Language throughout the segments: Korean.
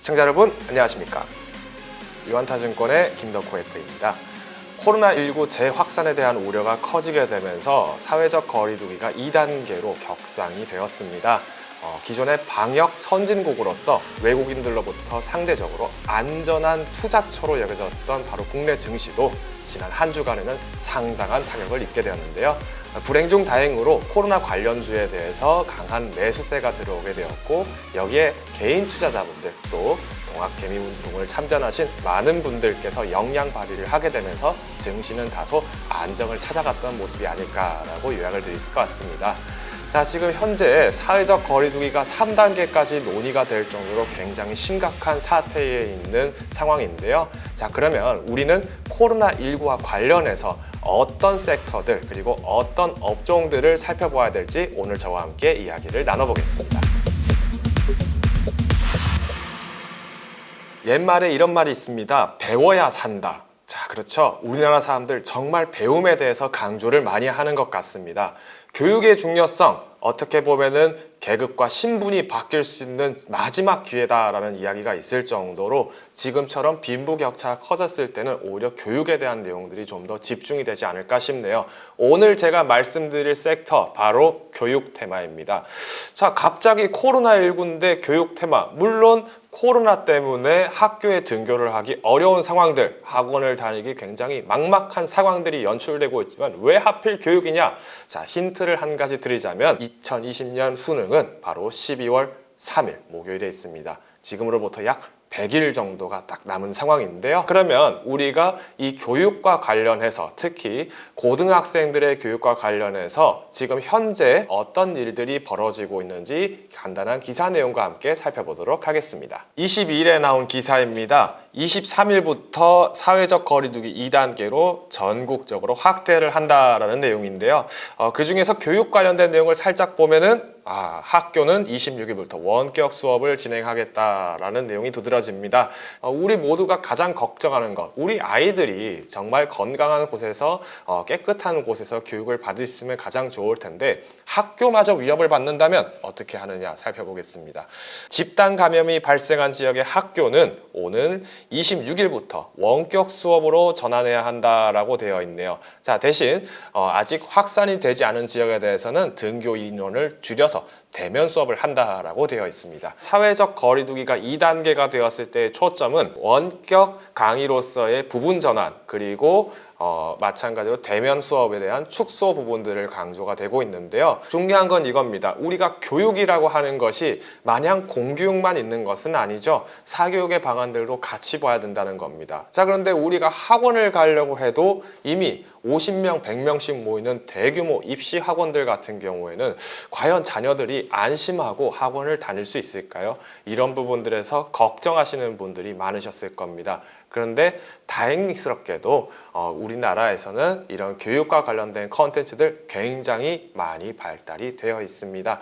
시청자 여러분 안녕하십니까. 유한타증권의 김덕호 FA입니다. 코로나19 재확산에 대한 우려가 커지게 되면서 사회적 거리두기가 2단계로 격상이 되었습니다. 기존의 방역 선진국으로서 외국인들로부터 상대적으로 안전한 투자처로 여겨졌던 바로 국내 증시도 지난 한 주간에는 상당한 타격을 입게 되었는데요. 불행 중 다행으로 코로나 관련주에 대해서 강한 매수세가 들어오게 되었고, 여기에 개인 투자자분들 또 동학개미운동을 참전하신 많은 분들께서 역량 발휘를 하게 되면서 증시는 다소 안정을 찾아갔던 모습이 아닐까라고 요약을 드릴 수 있을 것 같습니다. 자, 지금 현재 사회적 거리두기가 3단계까지 논의가 될 정도로 굉장히 심각한 사태에 있는 상황인데요. 자, 그러면 우리는 코로나19와 관련해서 어떤 섹터들 그리고 어떤 업종들을 살펴봐야 될지 오늘 저와 함께 이야기를 나눠보겠습니다. 옛말에 이런 말이 있습니다. 배워야 산다. 자, 그렇죠. 우리나라 사람들 정말 배움에 대해서 강조를 많이 하는 것 같습니다. 교육의 중요성, 어떻게 보면은 계급과 신분이 바뀔 수 있는 마지막 기회다라는 이야기가 있을 정도로 지금처럼 빈부격차가 커졌을 때는 오히려 교육에 대한 내용들이 좀 더 집중이 되지 않을까 싶네요. 오늘 제가 말씀드릴 섹터 바로 교육 테마입니다. 자, 갑자기 코로나19인데 교육 테마. 물론 코로나 때문에 학교에 등교를 하기 어려운 상황들, 학원을 다니기 굉장히 막막한 상황들이 연출되고 있지만 왜 하필 교육이냐? 자, 힌트를 한 가지 드리자면 2020년 수능은 바로 12월 3일 목요일에 있습니다. 지금으로부터 약 100일 정도가 딱 남은 상황인데요. 그러면 우리가 이 교육과 관련해서, 특히 고등학생들의 교육과 관련해서 지금 현재 어떤 일들이 벌어지고 있는지 간단한 기사 내용과 함께 살펴보도록 하겠습니다. 22일에 나온 기사입니다. 23일부터 사회적 거리두기 2단계로 전국적으로 확대를 한다라는 내용인데요. 그 중에서 교육 관련된 내용을 살짝 보면은 학교는 26일부터 원격 수업을 진행하겠다라는 내용이 두드러집니다. 우리 모두가 가장 걱정하는 것, 우리 아이들이 정말 건강한 곳에서 깨끗한 곳에서 교육을 받을 수 있으면 가장 좋을 텐데 학교마저 위협을 받는다면 어떻게 하느냐 살펴보겠습니다. 집단 감염이 발생한 지역의 학교는 오는 26일부터 원격 수업으로 전환해야 한다라고 되어 있네요. 자, 대신 아직 확산이 되지 않은 지역에 대해서는 등교 인원을 줄여서 대면 수업을 한다라고 되어 있습니다. 사회적 거리두기가 2단계가 되었을 때의 초점은 원격 강의로서의 부분 전환, 그리고 마찬가지로 대면 수업에 대한 축소 부분들을 강조가 되고 있는데요. 중요한 건 이겁니다. 우리가 교육이라고 하는 것이 마냥 공교육만 있는 것은 아니죠. 사교육의 방안들도 같이 봐야 된다는 겁니다. 자, 그런데 우리가 학원을 가려고 해도 이미 50명, 100명씩 모이는 대규모 입시 학원들 같은 경우에는 과연 자녀들이 안심하고 학원을 다닐 수 있을까요? 이런 부분들에서 걱정하시는 분들이 많으셨을 겁니다. 그런데 다행스럽게도 우리나라에서는 이런 교육과 관련된 컨텐츠들 굉장히 많이 발달이 되어 있습니다.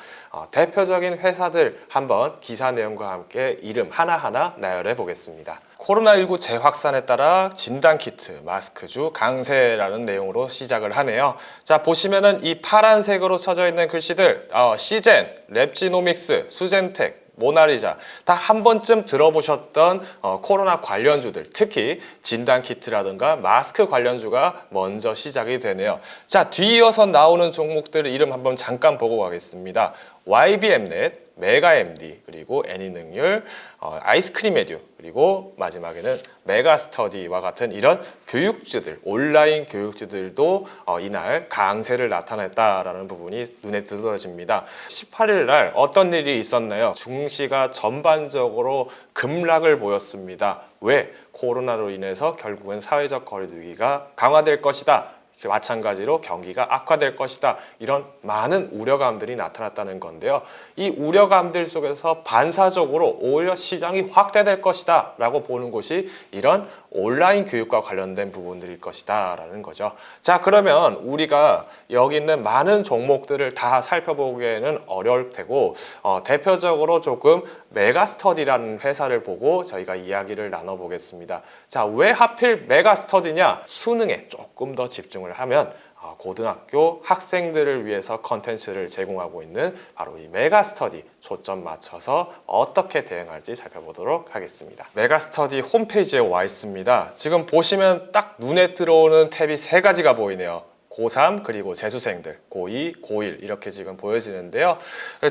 대표적인 회사들 한번 기사 내용과 함께 이름 하나하나 나열해 보겠습니다. 코로나19 재확산에 따라 진단키트, 마스크주 강세라는 내용으로 시작을 하네요. 자, 보시면은 이 파란색으로 쳐져 있는 글씨들, 시젠, 랩지노믹스, 수젠텍, 모나리자, 다 한 번쯤 들어보셨던 코로나 관련주들, 특히 진단키트라든가 마스크 관련주가 먼저 시작이 되네요. 자, 뒤이어서 나오는 종목들 이름 한번 잠깐 보고 가겠습니다. YBM넷, 메가MD, 그리고 애니능률, 아이스크림 에듀, 그리고 마지막에는 메가스터디와 같은 이런 교육주들, 온라인 교육주들도 이날 강세를 나타냈다라는 부분이 눈에 들어집니다. 18일 날 어떤 일이 있었나요? 증시가 전반적으로 급락을 보였습니다. 왜? 코로나로 인해서 결국은 사회적 거리두기가 강화될 것이다. 마찬가지로 경기가 악화될 것이다. 이런 많은 우려감들이 나타났다는 건데요. 이 우려감들 속에서 반사적으로 오히려 시장이 확대될 것이다 라고 보는 곳이 이런 온라인 교육과 관련된 부분들일 것이다 라는 거죠. 자, 그러면 우리가 여기 있는 많은 종목들을 다 살펴보기에는 어려울 테고 대표적으로 조금 메가스터디라는 회사를 보고 저희가 이야기를 나눠보겠습니다. 자, 왜 하필 메가스터디냐? 수능에 조금 더 집중을 하면 고등학교 학생들을 위해서 컨텐츠를 제공하고 있는 바로 이 메가스터디 초점 맞춰서 어떻게 대응할지 살펴보도록 하겠습니다. 메가스터디 홈페이지에 와 있습니다. 지금 보시면 딱 눈에 들어오는 탭이 3가지가 보이네요. 고3 그리고 재수생들, 고2, 고1 이렇게 지금 보여지는데요.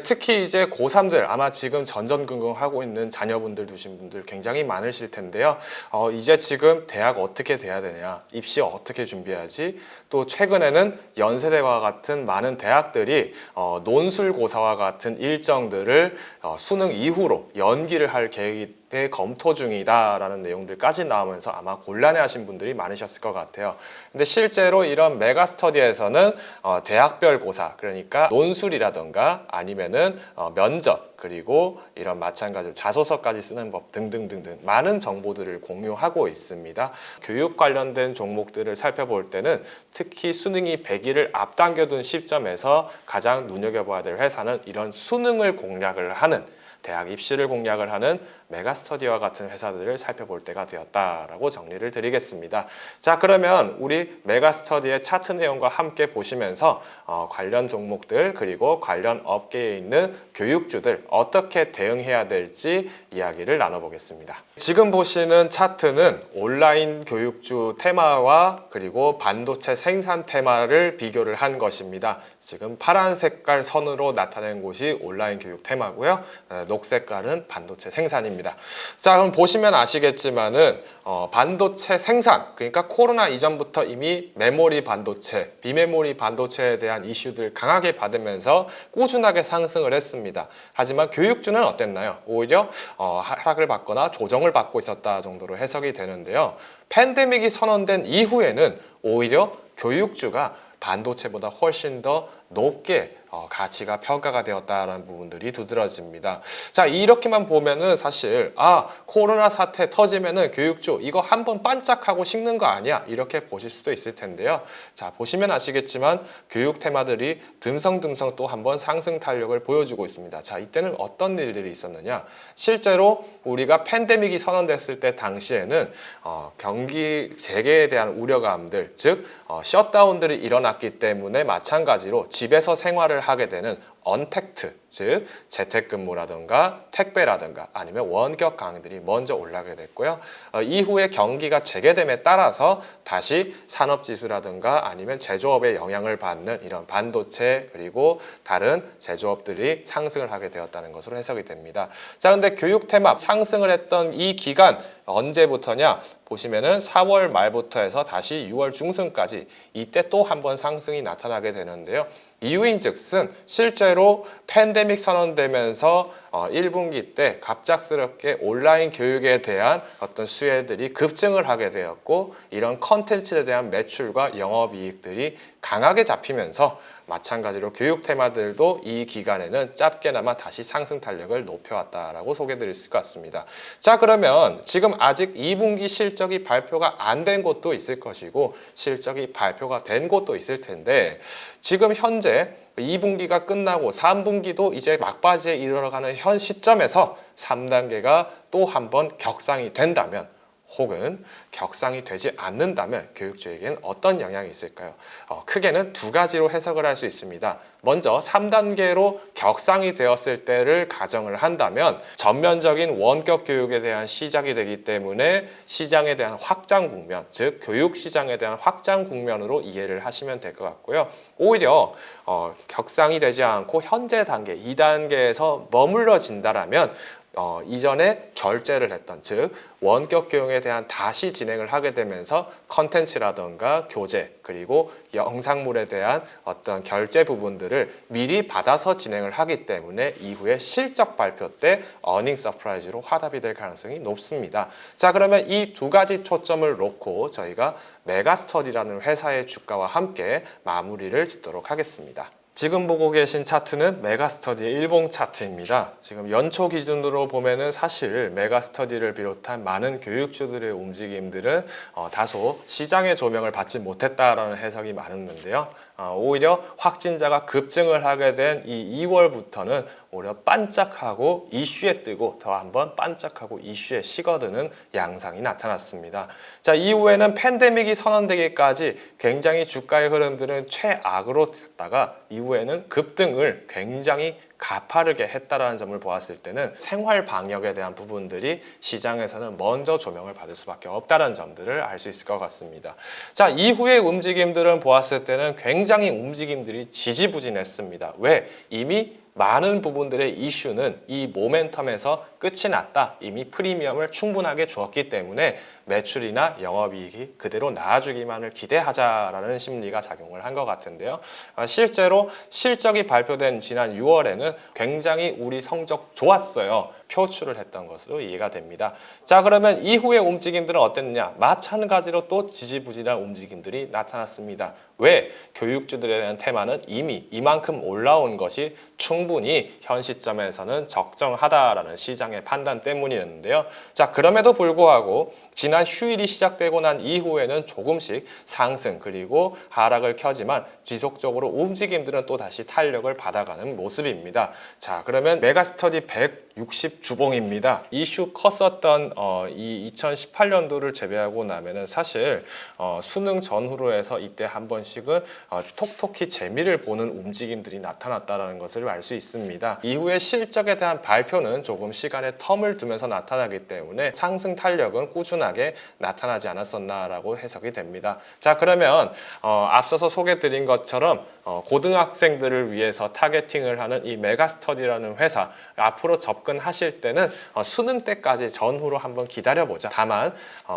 특히 이제 고3들 아마 지금 전전긍긍하고 있는 자녀분들 두신 분들 굉장히 많으실 텐데요. 이제 지금 대학 어떻게 돼야 되냐, 입시 어떻게 준비하지, 또 최근에는 연세대와 같은 많은 대학들이 논술고사와 같은 일정들을 수능 이후로 연기를 할 계획이 검토 중이다라는 내용들까지 나오면서 아마 곤란해하신 분들이 많으셨을 것 같아요. 근데 실제로 이런 메가스터디에서는 대학별 고사, 그러니까 논술이라던가 아니면은 면접, 그리고 이런 마찬가지로 자소서까지 쓰는 법 등등등등 많은 정보들을 공유하고 있습니다. 교육 관련된 종목들을 살펴볼 때는 특히 수능이 100일을 앞당겨둔 시점에서 가장 눈여겨봐야 될 회사는 이런 수능을 공략을 하는, 대학 입시를 공략을 하는 메가스터디와 같은 회사들을 살펴볼 때가 되었다라고 정리를 드리겠습니다. 자, 그러면 우리 메가스터디의 차트 내용과 함께 보시면서 관련 종목들 그리고 관련 업계에 있는 교육주들 어떻게 대응해야 될지 이야기를 나눠보겠습니다. 지금 보시는 차트는 온라인 교육주 테마와 그리고 반도체 생산 테마를 비교를 한 것입니다. 지금 파란 색깔 선으로 나타낸 곳이 온라인 교육 테마고요. 녹색깔은 반도체 생산입니다. 자, 그럼 보시면 아시겠지만은 반도체 생산, 그러니까 코로나 이전부터 이미 메모리 반도체, 비메모리 반도체에 대한 이슈들 강하게 받으면서 꾸준하게 상승을 했습니다. 하지만 교육주는 어땠나요? 오히려 하락을 받거나 조정을 받고 있었다 정도로 해석이 되는데요. 팬데믹이 선언된 이후에는 오히려 교육주가 반도체보다 훨씬 더 높게 가치가 평가가 되었다는 부분들이 두드러집니다. 자, 이렇게만 보면은 사실 코로나 사태 터지면은 교육주 이거 한번 반짝하고 식는 거 아니야, 이렇게 보실 수도 있을 텐데요. 자, 보시면 아시겠지만 교육 테마들이 듬성듬성 또 한번 상승 탄력을 보여주고 있습니다. 자, 이때는 어떤 일들이 있었느냐, 실제로 우리가 팬데믹이 선언됐을 때 당시에는 경기 재개에 대한 우려감들, 즉 셧다운들이 일어났기 때문에 마찬가지로 집에서 생활을 하게 되는 언택트, 즉 재택근무라든가 택배라든가 아니면 원격 강의들이 먼저 올라가게 됐고요. 이후에 경기가 재개됨에 따라서 다시 산업지수라든가 아니면 제조업에 영향을 받는 이런 반도체 그리고 다른 제조업들이 상승을 하게 되었다는 것으로 해석이 됩니다. 자, 근데 교육 테마 상승을 했던 이 기간 언제부터냐, 보시면은 4월 말부터 해서 다시 6월 중순까지 이때 또 한 번 상승이 나타나게 되는데요. 이유인즉슨 실제로 팬데믹 선언되면서 1분기 때 갑작스럽게 온라인 교육에 대한 어떤 수혜들이 급증을 하게 되었고, 이런 컨텐츠에 대한 매출과 영업이익들이 강하게 잡히면서 마찬가지로 교육 테마들도 이 기간에는 짧게나마 다시 상승 탄력을 높여왔다라고 소개드릴 수 같습니다. 자, 그러면 지금 아직 2분기 실적이 발표가 안 된 곳도 있을 것이고 실적이 발표가 된 곳도 있을 텐데, 지금 현재 2분기가 끝나고 3분기도 이제 막바지에 이르러가는 현 시점에서 3단계가 또 한 번 격상이 된다면 혹은 격상이 되지 않는다면 교육주에게는 어떤 영향이 있을까요? 크게는 2가지로 해석을 할 수 있습니다. 먼저 3단계로 격상이 되었을 때를 가정을 한다면 전면적인 원격 교육에 대한 시작이 되기 때문에 시장에 대한 확장 국면, 즉 교육 시장에 대한 확장 국면으로 이해를 하시면 될 것 같고요. 오히려 격상이 되지 않고 현재 단계 2단계에서 머물러진다라면 이전에 결제를 했던, 즉 원격 교육에 대한 다시 진행을 하게 되면서 컨텐츠라던가 교재 그리고 영상물에 대한 어떤 결제 부분들을 미리 받아서 진행을 하기 때문에 이후에 실적 발표 때 어닝 서프라이즈로 화답이 될 가능성이 높습니다. 자, 그러면 이 2가지 초점을 놓고 저희가 메가스터디라는 회사의 주가와 함께 마무리를 짓도록 하겠습니다. 지금 보고 계신 차트는 메가스터디의 일봉 차트입니다. 지금 연초 기준으로 보면은 사실 메가스터디를 비롯한 많은 교육주들의 움직임들은 다소 시장의 조명을 받지 못했다라는 해석이 많았는데요. 오히려 확진자가 급증을 하게 된 이 2월부터는 오히려 반짝하고 이슈에 뜨고 더 한번 반짝하고 이슈에 식어드는 양상이 나타났습니다. 자, 이후에는 팬데믹이 선언되기까지 굉장히 주가의 흐름들은 최악으로 됐다가 이후에는 급등을 굉장히 가파르게 했다라는 점을 보았을 때는 생활 방역에 대한 부분들이 시장에서는 먼저 조명을 받을 수밖에 없다는 점들을 알 수 있을 것 같습니다. 자, 이후의 움직임들은 보았을 때는 굉장히 움직임들이 지지부진했습니다. 왜? 이미 많은 부분들의 이슈는 이 모멘텀에서 끝이 났다. 이미 프리미엄을 충분하게 주었기 때문에 매출이나 영업이익이 그대로 나아주기만을 기대하자라는 심리가 작용을 한 것 같은데요. 실제로 실적이 발표된 지난 6월에는 굉장히 우리 성적 좋았어요. 표출을 했던 것으로 이해가 됩니다. 자, 그러면 이후의 움직임들은 어땠느냐? 마찬가지로 또 지지부진한 움직임들이 나타났습니다. 왜? 교육주들에 대한 테마는 이미 이만큼 올라온 것이 충분히 현 시점에서는 적정하다라는 시장의 판단 때문이었는데요. 자, 그럼에도 불구하고 지난 휴일이 시작되고 난 이후에는 조금씩 상승 그리고 하락을 켜지만 지속적으로 움직임들은 또 다시 탄력을 받아가는 모습입니다. 자, 그러면 메가스터디 160 주봉입니다. 이슈 컸었던 이 2018년도를 제외하고 나면은 사실 수능 전후로 해서 이때 한 번씩은 톡톡히 재미를 보는 움직임들이 나타났다는 것을 알 수 있습니다. 이후에 실적에 대한 발표는 조금 시간의 텀을 두면서 나타나기 때문에 상승 탄력은 꾸준하게 나타나지 않았었나라고 해석이 됩니다. 자, 그러면 앞서서 소개드린 것처럼 고등학생들을 위해서 타겟팅을 하는 이 메가스터디라는 회사 앞으로 접근하실 때는 수능 때까지 전후로 한번 기다려보자. 다만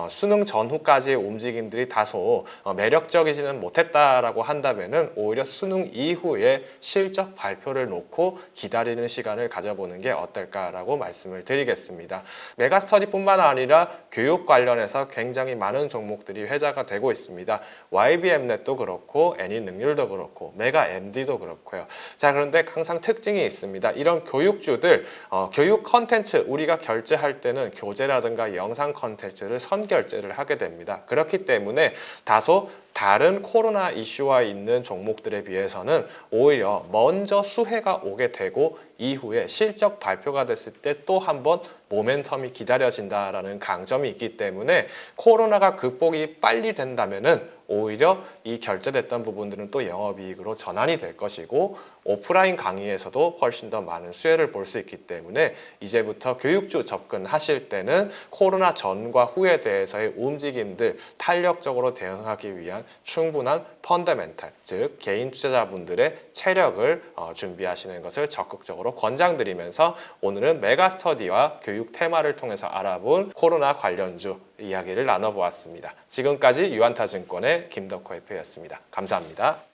수능 전후까지의 움직임들이 다소 매력적이지는 못했다라고 한다면은 오히려 수능 이후에 실적 발표를 놓고 기다리는 시간을 가져보는 게 어떨까라고 말씀을 드리겠습니다. 메가스터디뿐만 아니라 교육 관련해서 굉장히 많은 종목들이 회자가 되고 있습니다. YBM넷도 그렇고 애니능률도 그렇고 메가MD도 그렇고요. 자, 그런데 항상 특징이 있습니다. 이런 교육주들 교육 컨텐츠 우리가 결제할 때는 교재라든가 영상 컨텐츠를 선결제를 하게 됩니다. 그렇기 때문에 다소 다른 코로나 이슈와 있는 종목들에 비해서는 오히려 먼저 수혜가 오게 되고 이후에 실적 발표가 됐을 때 또 한 번 모멘텀이 기다려진다라는 강점이 있기 때문에 코로나가 극복이 빨리 된다면은 오히려 이 결제됐던 부분들은 또 영업이익으로 전환이 될 것이고 오프라인 강의에서도 훨씬 더 많은 수혜를 볼 수 있기 때문에 이제부터 교육주 접근하실 때는 코로나 전과 후에 대해서의 움직임들 탄력적으로 대응하기 위한 충분한 펀더멘탈, 즉 개인 투자자분들의 체력을 준비하시는 것을 적극적으로 권장드리면서 오늘은 메가스터디와 교육 테마를 통해서 알아본 코로나 관련주 이야기를 나눠보았습니다. 지금까지 유한타증권의 김덕호 FA였습니다. 감사합니다.